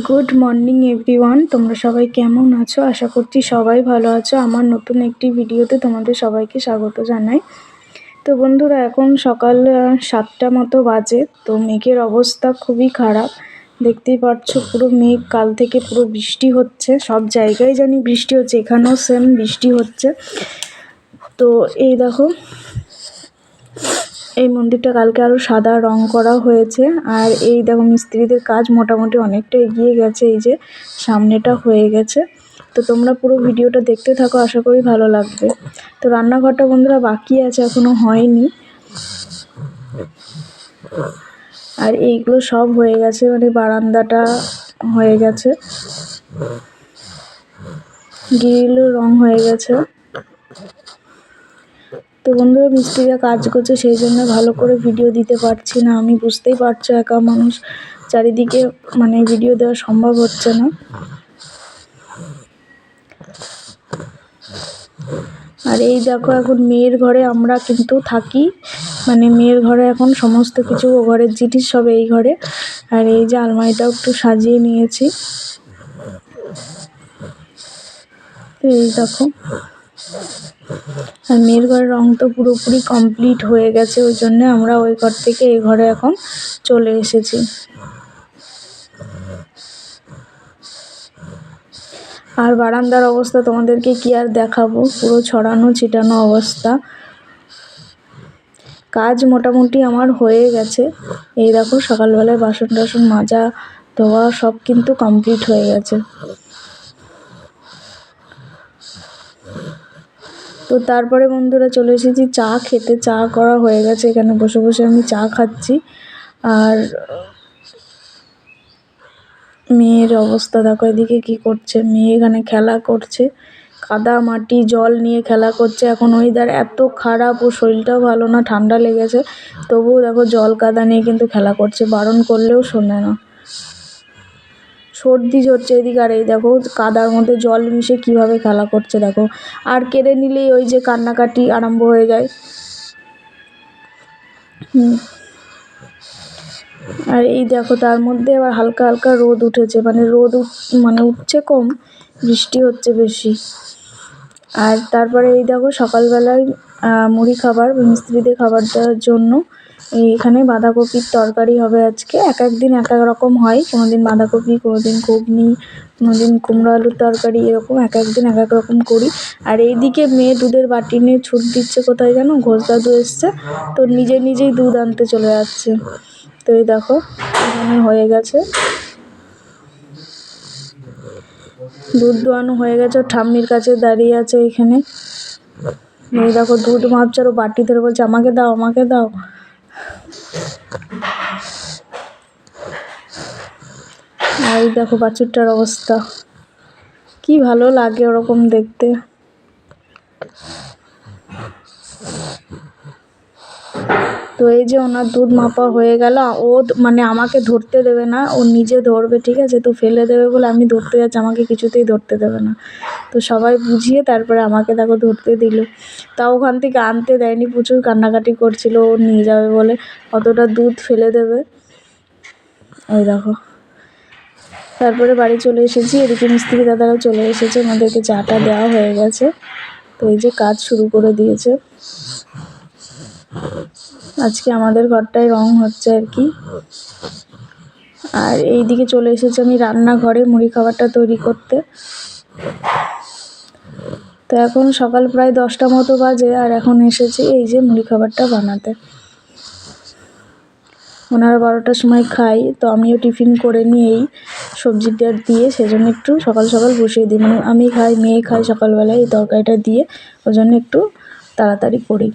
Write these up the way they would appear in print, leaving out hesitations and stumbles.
Good morning everyone, তোমরা সবাই কেমন আছো? আশা করছি সবাই ভালো আছো। আমার নতুন একটি ভিডিওতে তোমাদের সবাইকে স্বাগত জানাই। তো বন্ধুরা, এখন সকাল 7টা মতো বাজে। তো মেঘের অবস্থা খুবই খারাপ, দেখতেই পাচ্ছ পুরো মেঘ। কাল থেকে পুরো বৃষ্টি হচ্ছে, সব জায়গায় জানি বৃষ্টি হচ্ছে, এখানেও সেম বৃষ্টি হচ্ছে। তো এই দেখো, এই মন্দিরটা কালকে আরো সাদা রং করা হয়েছে। আর এই দেখো, মিস্ত্রিদের কাজ মোটামুটি অনেকটা এগিয়ে গেছে, এই যে সামনেটা হয়ে গেছে। তো তোমরা পুরো ভিডিওটা দেখতে থাকো, আশা করি ভালো লাগবে। তো রান্নাঘরটা বন্ধুরা বাকি আছে, এখনো হয়নি। আর এইগুলো সব হয়ে গেছে, মানে বারান্দাটা হয়ে গেছে, গ্রিলও রং হয়ে গেছে। তো বন্ধুরা, মিস্ত্রিরা কাজ করছে, সেই জন্য ভালো করে ভিডিও দিতে পারছি না। আমি বুঝতেই পারছো, একা মানুষ, চারিদিকে মানে ভিডিও দেওয়া সম্ভব হচ্ছে না। আর এই দেখো, এখন মেয়ের ঘরে আমরা কিন্তু থাকি, মানে মেয়ের ঘরে এখন সমস্ত কিছু, ও ঘরের জিনিস সব এই ঘরে। আর এই যে আলমারিটাও একটু সাজিয়ে নিয়েছি। এই দেখো, আর মেয়ের ঘরের রং তো পুরোপুরি কমপ্লিট হয়ে গেছে, ওই জন্য আমরা ওই ঘর থেকে এই ঘরে এখন চলে এসেছি। আর বারান্দার অবস্থা তোমাদেরকে কি আর দেখাবো, পুরো ছড়ানো ছিটানো অবস্থা। কাজ মোটামুটি আমার হয়ে গেছে। এই দেখো, সকালবেলায় বাসন টাসন মাজা ধোয়া সব কিন্তু কমপ্লিট হয়ে গেছে। তো তারপরে বন্ধুরা চলে এসেছি চা খেতে। চা করা হয়ে গেছে, এখানে বসে বসে আমি চা খাচ্ছি। আর মেয়ের অবস্থা দেখো, এদিকে কি করছে, মেয়ে এখানে খেলা করছে, কাদা মাটি জল নিয়ে খেলা করছে। এখন ওয়েদার এত খারাপ, ও শরীরটাও ভালো না, ঠান্ডা লেগেছে, তবুও দেখো জল কাদা নিয়ে কিন্তু খেলা করছে, বারণ করলেও শোনে না, সর্দি হচ্ছে এদিকে। আর এই দেখো, কাদার মধ্যে জল মিশে কিভাবে খেলা করছে দেখো। আর কেড়ে নিলেই ওই যে কান্নাকাটি আরম্ভ হয়ে যায়। আর এই দেখো, তার মধ্যে আবার হালকা হালকা রোদ উঠেছে, মানে রোদ উঠছে কম, বৃষ্টি হচ্ছে বেশি। আর তারপরে এই দেখো, সকালবেলায় মুড়ি খাবার, মিস্ত্রিদের খাবার দেওয়ার জন্য এখানে বাঁধাকপির তরকারি হবে আজকে। এক এক দিন এক এক রকম হয়, কোনো দিন বাঁধাকপি, কোনো দিন ঘুগনি, কোনো দিন কুমড়ো আলুর তরকারি, এরকম এক এক দিন এক এক রকম করি। আর এইদিকে মেয়ে দুধের বাটি নিয়ে ছুট দিচ্ছে কোথায় যেন, ঘোষ দাদু এসছে, তো নিজেই দুধ আনতে চলে যাচ্ছে। তো এই দেখো, এখানে হয়ে গেছে, দুধ দোয়ানো হয়ে গেছে, ঠাম্মির কাছে দাঁড়িয়ে আছে এখানে। এই দেখো, দুধ মাপছে, আর বাটি ধরে বলছে আমাকে দাও আমাকে দাও। আর এই দেখো বাছুরটার অবস্থা, কি ভালো লাগে ওরকম দেখতে। তো এই যে ওনার দুধ মাপা হয়ে গেল, ও মানে আমাকে ধরতে দেবে না, ও নিজে ধরবে, ঠিক আছে? তো ফেলে দেবে বলে আমি ধরতে যাচ্ছি, আমাকে কিছুতেই ধরতে দেবে না। তো সবাই বুঝিয়ে তারপরে আমাকে দেখো ধরতে দিল, তাও ওখান থেকে আনতে দেয়নি, প্রচুর কান্নাকাটি করছিল ও নিয়ে যাবে বলে, অতটা দুধ ফেলে দেবে। ওই দেখো, তারপরে বাড়ি চলে এসেছি। এদিকে মিস্ত্রি দাদারাও চলে এসেছে, ওনাদেরকে চাটা দেওয়া হয়ে গেছে। তো এই যে কাজ শুরু করে দিয়েছে, আজকে আমাদের ঘরটায় রং হচ্ছে আর কি। আর এই দিকে চলে এসেছি আমি রান্নাঘরে মুড়ি খাবারটা তৈরি করতে। তো এখন সকাল প্রায় 10টা মতো বাজে, আর এখন এসেছি এই যে মুড়ি খাবারটা বানাতে। ওনারা 12টার সময় খাই, তো আমিও টিফিন করে নিয়েই সবজিটা দিয়ে সেজন্য একটু সকাল সকাল বসিয়ে দিই, মানে আমি খাই, মেয়ে খাই সকালবেলায় এই তরকারিটা দিয়ে, ওই জন্য একটু তাড়াতাড়ি করি,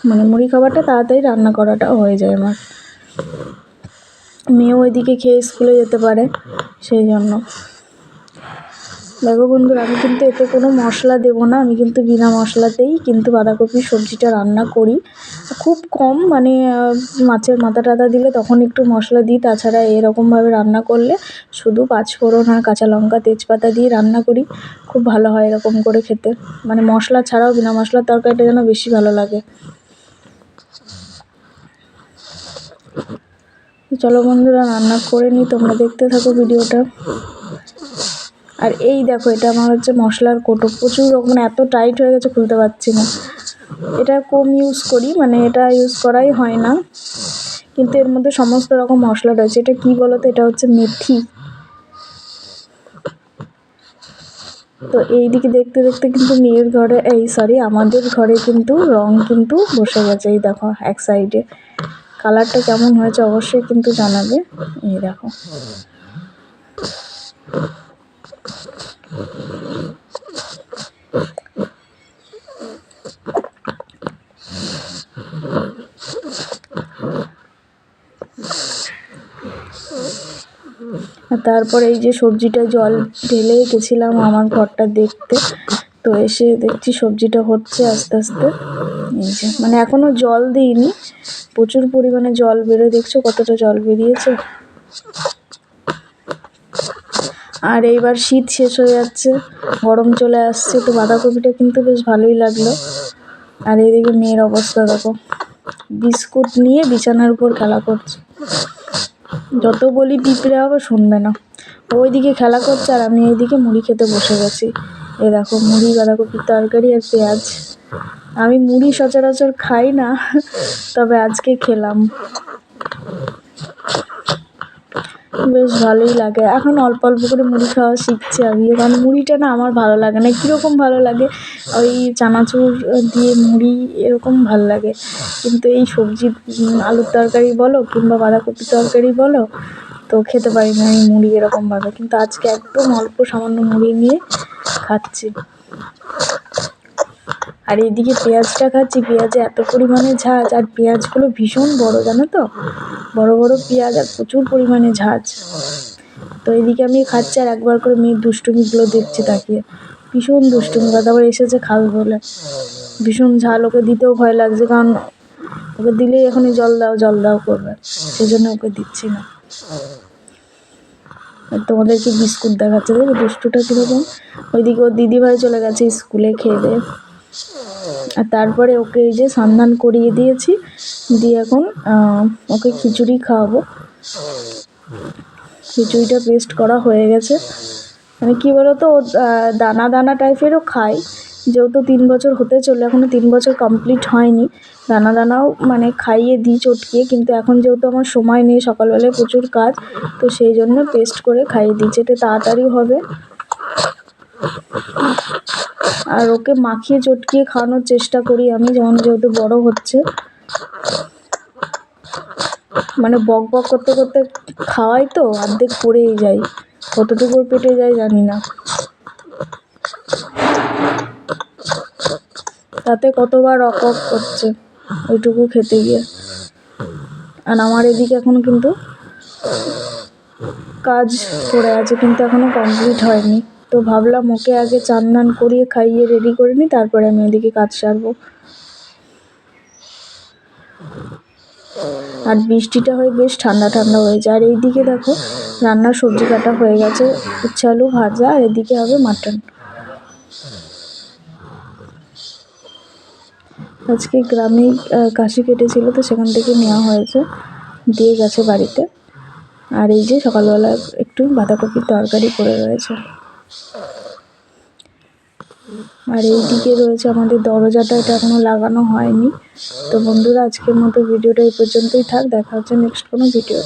মানে মুড়ি খাবারটা তাড়াতাড়ি রান্না করাটা হয়ে যায় আমার। মেয়েও ওইদিকে খেয়ে স্কুলে যেতে পারে, সেই জন্য। দেখো বন্ধুরা, আমি কিন্তু এতে কোনো মশলা দেবো না, আমি কিন্তু বিনা মশলাতেই কিন্তু বাঁধাকপির সবজিটা রান্না করি, খুব কম, মানে মাছের মাথা টাথা দিলে তখন একটু মশলা দিই, তাছাড়া এরকমভাবে রান্না করলে শুধু পাঁচফোড়ন আর কাঁচা লঙ্কা তেজপাতা দিয়ে রান্না করি, খুব ভালো হয় এরকম করে খেতে, মানে মশলা ছাড়াও বিনা মশলার তরকারিটা যেন বেশি ভালো লাগে। চলো বন্ধুরা রান্না করে নিই, তোমরা দেখতে থাকো ভিডিওটা। আর এই দেখো, এটা আমার হচ্ছে মশলার কোটো, প্রচুর রকম, এত টাইট হয়ে গেছে খুলতে পারছি না। এটা কম ইউজ করি, মানে এটা ইউজ করাই হয় না, কিন্তু এর মধ্যে সমস্ত রকম মশলা রয়েছে। এটা কি বলতো, এটা হচ্ছে মেথি। তো এই দিকে দেখতে দেখতে কিন্তু মেয়ের ঘরে, আমাদের ঘরে কিন্তু রং কিন্তু বসে গেছে। এই দেখো এক সাইডে কালারটা কেমন হয়েছে অবশ্যই কিন্তু জানাবে। এই দেখো, তারপরে এই যে সবজিটা জল ঢেলে গেছিলাম আমার ঘরটা দেখতে, তো এসে দেখছি সবজিটা হচ্ছে আস্তে আস্তে। এই যে মানে এখনো জল দিইনি, প্রচুর পরিমাণে জল বেরোয়, দেখছো কতটা জল বেরিয়েছে। আর এইবার শীত শেষ হয়ে যাচ্ছে, গরম চলে আসছে, তো বাঁধাকপিটা কিন্তু বেশ ভালোই লাগলো। আর এইদিকে মেয়ের অবস্থা দেখো, বিস্কুট নিয়ে বিছানার উপর খেলা করছে। যত বলি পিঁপড়ে হবে শুনবে না, ওইদিকে খেলা করছে আর আমি এইদিকে মুড়ি খেতে বসে গেছি। এ দেখো মুড়ি, বাঁধাকপির তরকারি আর পেঁয়াজ। আমি মুড়ি সচরাচর খাই না, তবে আজকে খেলাম, বেশ ভালোই লাগে। এখন অল্প অল্প করে মুড়ি খাওয়া শিখছি আমি, কারণ মুড়িটা না আমার ভালো লাগে না। কীরকম ভালো লাগে, ওই চানাচুর দিয়ে মুড়ি এরকম ভালো লাগে, কিন্তু এই সবজি আলুর তরকারি বলো কিংবা বাঁধাকপির তরকারি বলো, তো খেতে পারি না এই মুড়ি এরকমভাবে। কিন্তু আজকে একদম অল্প সামান্য মুড়ি নিয়ে খাচ্ছি। আর এইদিকে পেঁয়াজটা খাচ্ছি, পেঁয়াজে এত পরিমাণে ঝাঁজ, আর পেঁয়াজগুলো ভীষণ বড়, জানো তো, বড় বড় পেঁয়াজ আর প্রচুর পরিমাণে ঝাঁজ। তো এইদিকে আমি খাচ্ছি আর একবার করে মেয়ের দুষ্টুমিগুলো দেখছি তাকিয়ে, ভীষণ দুষ্টুমি। তারপর এসেছে খাবে বলে, ভীষণ ঝাল, ওকে দিতেও ভয় লাগছে, কারণ ওকে দিলেই এখনই জল দাও জল দাও করবে, সেই জন্য ওকে দিচ্ছি না। তোমাদেরকে বিস্কুট দেখাচ্ছে, দেখো দুষ্টুটা কীরকম। ওইদিকে ওর দিদিভাই চলে গেছে স্কুলে খেয়ে দিয়ে। আর তারপরে ওকে এই যে স্নান করিয়ে দিয়েছি, দিয়ে এখন ওকে খিচুড়ি খাওয়াবো। খিচুড়িটা পেস্ট করা হয়ে গেছে, মানে কী বলো তো, দানা দানা টাইপেরও খায়, যেহেতু 3 বছর হতে চললো, এখনও 3 বছর কমপ্লিট হয়নি। দানা দানাও মানে খাইয়ে দিই চটকিয়ে, কিন্তু এখন যেহেতু আমার সময় নেই, সকালবেলায় প্রচুর কাজ, তো সেই জন্য পেস্ট করে খাইয়ে দিই, যেটা তাড়াতাড়ি হবে। আর ওকে মাখিয়ে চটকিয়ে খাওয়ানোর চেষ্টা করি আমি, যেহেতু বড় হচ্ছে, মানে বক বক করতে করতে খাওয়াই তো, অর্ধেক পড়েই যায়, কতটুকু পেটে যায় জানি না, তাতে কতবার অক করছে ওইটুকু খেতে গিয়ে। আর আমার এদিকে এখন কিন্তু কাজ পড়ে আছে, কিন্তু এখনও কমপ্লিট হয়নি, তো ভাবলাম ওকে আগে চান করিয়ে খাইয়ে রেডি করে নিই, তারপরে আমি এদিকে কাজ সারবো। আর বৃষ্টিটা হয়ে বেশ ঠান্ডা ঠান্ডা হয়েছে। আর এইদিকে দেখো রান্নার সবজি কাটা হয়ে গেছে, উচ্ছে আলু ভাজা, আর এদিকে হবে মাটন। আজকে গ্রামেই কাশি কেটেছিল, তো সেখান থেকে নেওয়া হয়েছে, দিয়ে গেছে বাড়িতে। আর এই যে সকালবেলা একটু বাঁধাকপির তরকারি করে রয়েছে। আর এইদিকে রয়েছে আমাদের দরজাটা, এটা এখনো লাগানো হয়নি। তো বন্ধুরা আজকের মতো ভিডিওটা এই পর্যন্তই থাক, দেখা হচ্ছে নেক্সট কোনো ভিডিও।